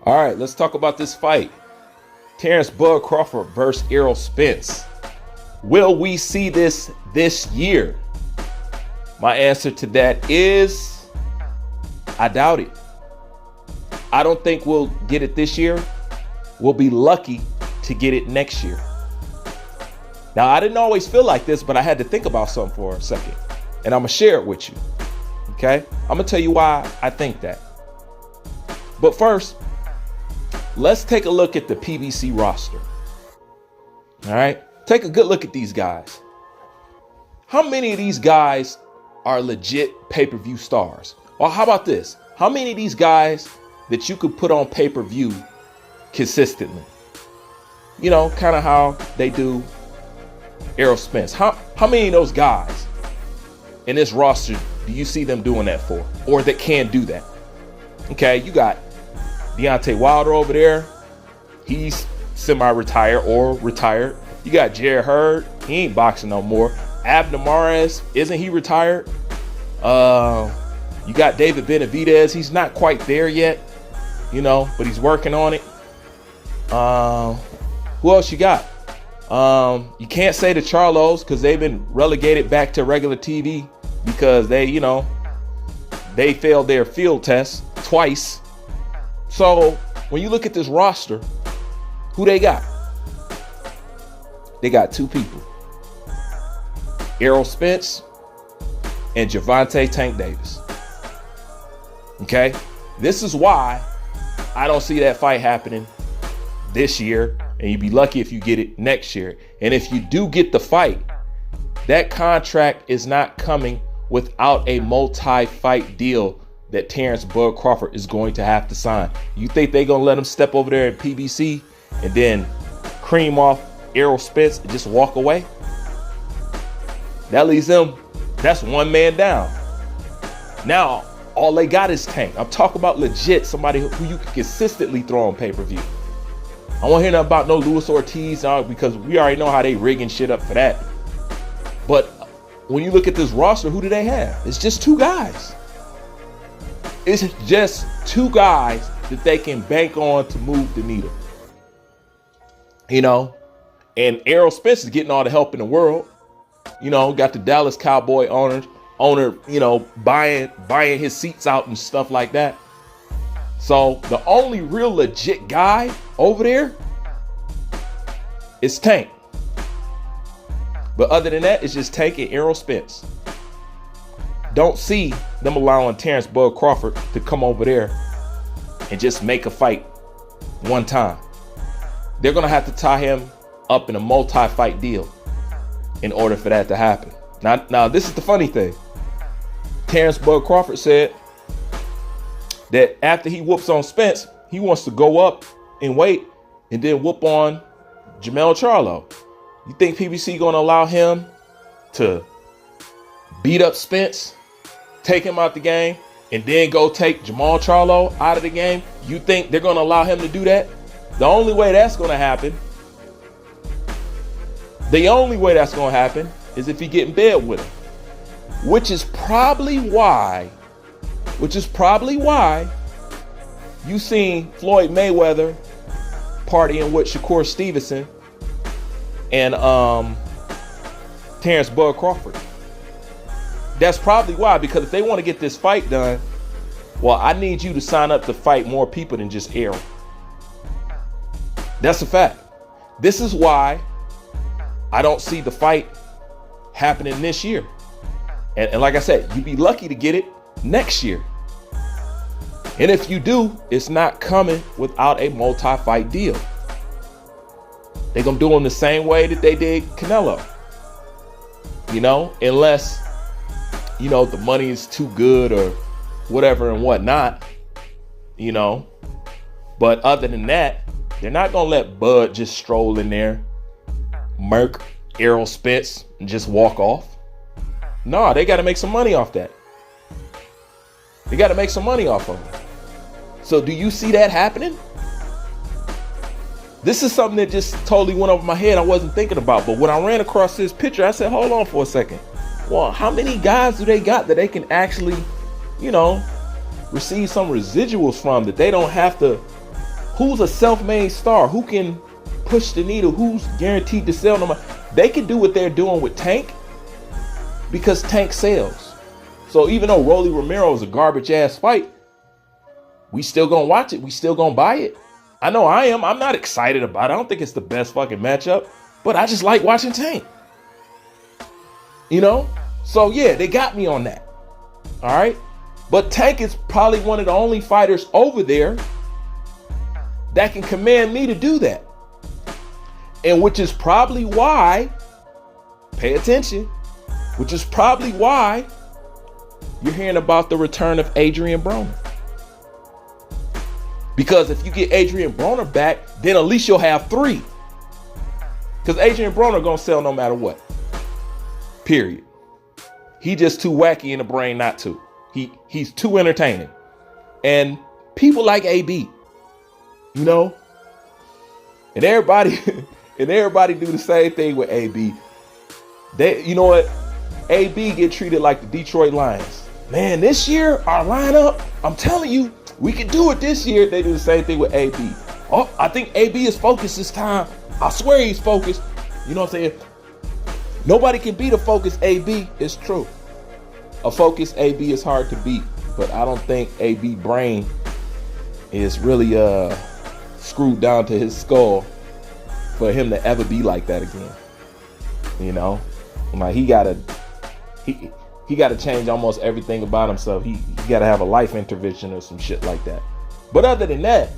All right, let's talk about this fight. Terrence Crawford versus Errol Spence. Will we see this year? My answer to that is I doubt it. I don't think we'll get it this year. We'll be lucky to get it next year. Now, I didn't always feel like this, but I had to think about something for a second. And I'm going to share it with you. Okay? I'm going to tell you why I think that. But first, let's take a look at the PBC roster. All right? Take a good look at these guys. How many of these guys are legit pay-per-view stars? Or how about this? How many of these guys that you could put on pay-per-view consistently? You know, kind of how they do Errol Spence. How many of those guys in this roster do you see them doing that for? Or that can do that? Okay, you got Deontay Wilder over there. He's semi-retired or retired. You got Jared Hurd. He ain't boxing no more. Abner Mares, isn't he retired? You got David Benavidez. He's not quite there yet, you know, but he's working on it. Who else you got? You can't say the Charlos because they've been relegated back to regular TV because they, you know, they failed their field test twice. So when you look at this roster, who they got? They got two people. Errol Spence and Gervonta Tank Davis. Okay? This is why I don't see that fight happening this year, and you'd be lucky if you get it next year. And if you do get the fight, that contract is not coming without a multi-fight deal that Terrence Crawford is going to have to sign. You think they're going to let him step over there at PBC and then cream off Errol Spence and just walk away? That leaves them, that's one man down. Now, all they got is Tank. I'm talking about legit, somebody who you can consistently throw on pay-per-view. I won't hear nothing about no Luis Ortiz because we already know how they rigging shit up for that. But when you look at this roster, who do they have? It's just two guys. It's just two guys that they can bank on to move the needle. You know, and Errol Spence is getting all the help in the world. You know, got the Dallas Cowboy owner, you know, buying his seats out and stuff like that. So the only real legit guy over there is Tank. But other than that, it's just Tank and Errol Spence. Don't see them allowing Terrence Crawford to come over there and just make a fight one time. They're going to have to tie him up in a multi-fight deal in order for that to happen. Now, this is the funny thing. Terrence Crawford said that after he whoops on Spence, he wants to go up and wait and then whoop on Jermell Charlo. You think PBC going to allow him to beat up Spence, take him out the game, and then go take Jermall Charlo out of the game? You think they're going to allow him to do that? The only way that's going to happen is if he get in bed with him. Which is probably why you seen Floyd Mayweather partying with Shakur Stevenson and Terrence Crawford. That's probably why, because if they want to get this fight done, well, I need you to sign up to fight more people than just Errol. That's a fact. This is why I don't see the fight happening this year. And like I said, you'd be lucky to get it next year. And if you do, it's not coming without a multi-fight deal. They're going to do them the same way that they did Canelo. You know, unless, you know, the money is too good or whatever and whatnot, you know. But other than that, they're not going to let Bud just stroll in there, murk Errol Spence, and just walk off. No, they got to make some money off that. They got to make some money off of it. So do you see that happening? This is something that just totally went over my head. I wasn't thinking about. But when I ran across this picture, I said, hold on for a second. Well, how many guys do they got that they can actually, you know, receive some residuals from, that they don't have to who's a self-made star, who can push the needle, who's guaranteed to sell no matter. They can do what they're doing with Tank because Tank sells. So even though Rolly Romero is a garbage ass fight, we still gonna watch it. We still gonna buy it. I know I am. I'm not excited about it. I don't think it's the best fucking matchup, but I just like watching Tank. You know? So yeah, they got me on that. All right. But Tank is probably one of the only fighters over there that can command me to do that. And which is probably why, pay attention, which is probably why you're hearing about the return of Adrian Broner. Because if you get Adrian Broner back, then at least you'll have 3. Because Adrian Broner gonna sell no matter what. Period. He just too wacky in the brain not to. He's too entertaining. And people like AB, you know? And everybody do the same thing with AB. They, you know what? AB get treated like the Detroit Lions. Man, this year, our lineup, I'm telling you, we can do it this year. They do the same thing with AB. Oh, I think AB is focused this time. I swear he's focused. You know what I'm saying? Nobody can beat a focused AB. It's true. A focused AB is hard to beat, but I don't think AB brain is really screwed down to his skull for him to ever be like that again. You know, like he gotta change almost everything about himself. He gotta have a life intervention or some shit like that. But other than that,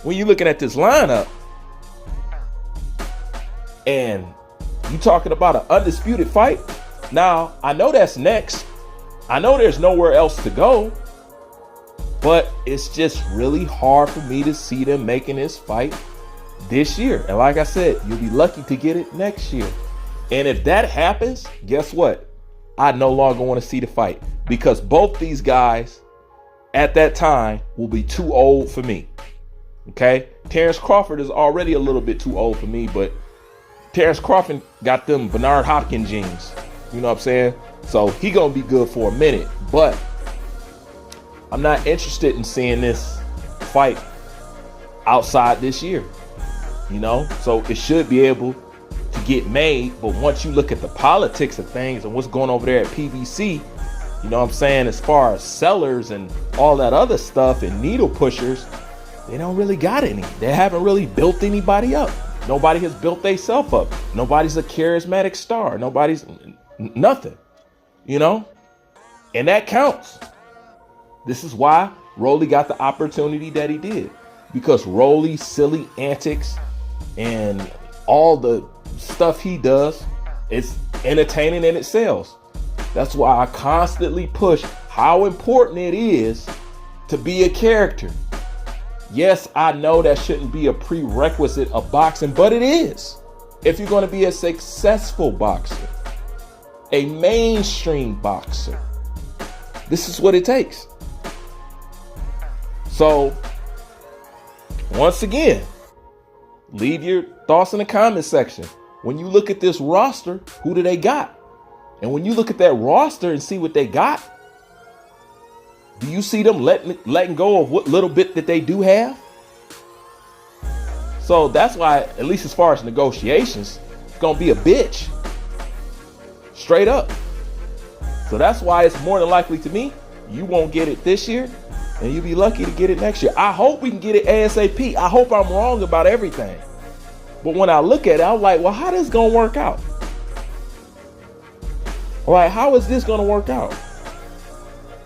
when you're looking at this lineup and you talking about an undisputed fight, now I know that's next. I know there's nowhere else to go, but it's just really hard for me to see them making this fight this year. And like I said, you'll be lucky to get it next year. And if that happens, guess what? I no longer want to see the fight because both these guys at that time will be too old for me. Okay? Terrence Crawford is already a little bit too old for me, but Terrence Crawford got them Bernard Hopkins genes. You know what I'm saying? So he gonna be good for a minute, but I'm not interested in seeing this fight outside this year. You know, so it should be able to get made, but once you look at the politics of things and what's going over there at PBC, you know what I'm saying, as far as sellers and all that other stuff and needle pushers, they don't really got any. They haven't really built anybody up. Nobody has built themselves up. Nobody's a charismatic star. Nobody's nothing, you know, and that counts. This is why Rolly got the opportunity that he did, because Rolly's silly antics and all the stuff he does, it's entertaining and it sells. That's why I constantly push how important it is to be a character. Yes, I know that shouldn't be a prerequisite of boxing, but it is. If you're going to be a successful boxer, a mainstream boxer, this is what it takes. So, once again, leave your thoughts in the comment section. When you look at this roster, who do they got? And when you look at that roster and see what they got, do you see them letting go of what little bit that they do have? So that's why, at least as far as negotiations, it's going to be a bitch. Straight up. So that's why it's more than likely to me, you won't get it this year, and you'll be lucky to get it next year. I hope we can get it ASAP. I hope I'm wrong about everything. But when I look at it, I'm like, well, how this going to work out? Like, how is this going to work out?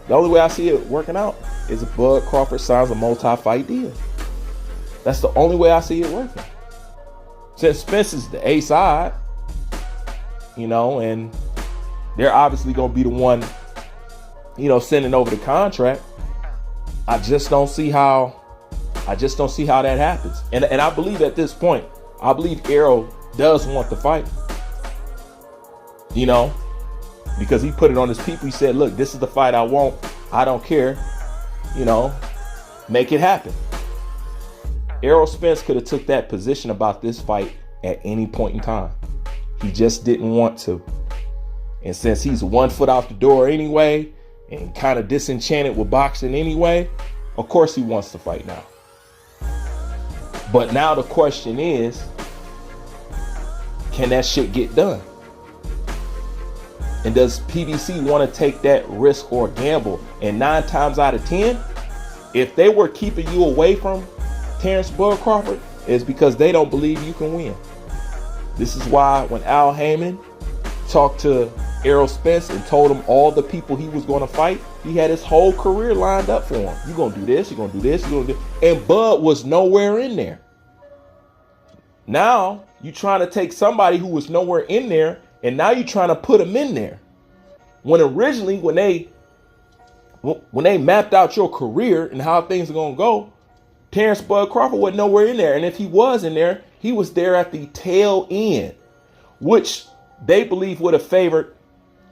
The only way I see it working out is if Bud Crawford signs a multi-fight deal. That's the only way I see it working. Since Spence is the A side, you know, and they're obviously going to be the one, you know, sending over the contract. I just don't see how that happens. And I believe at this point, I believe Eroll does want the fight. You know, because he put it on his people. He said, look, this is the fight I want. I don't care. You know, make it happen. Errol Spence could have took that position about this fight at any point in time. He just didn't want to. And since he's 1 foot out the door anyway, and kind of disenchanted with boxing anyway, of course he wants to fight now. But now the question is, can that shit get done? And does PBC want to take that risk or gamble? And 9 times out of 10, if they were keeping you away from Terrence Bud Crawford, it's because they don't believe you can win. This is why when Al Heyman talked to Errol Spence and told him all the people he was going to fight, he had his whole career lined up for him. You're going to do this, you're going to do this, you're going to do this. And Bud was nowhere in there. Now you're trying to take somebody who was nowhere in there, and now you're trying to put him in there. When originally, when they mapped out your career and how things are going to go, Terrence Bud Crawford wasn't nowhere in there. And if he was in there, he was there at the tail end, which they believe would have favored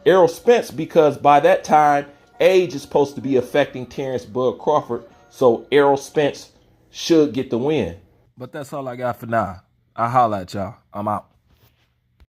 Errol Spence, because by that time, age is supposed to be affecting Terrence Bud Crawford. So Errol Spence should get the win. But that's all I got for now. I'll holla at y'all. I'm out.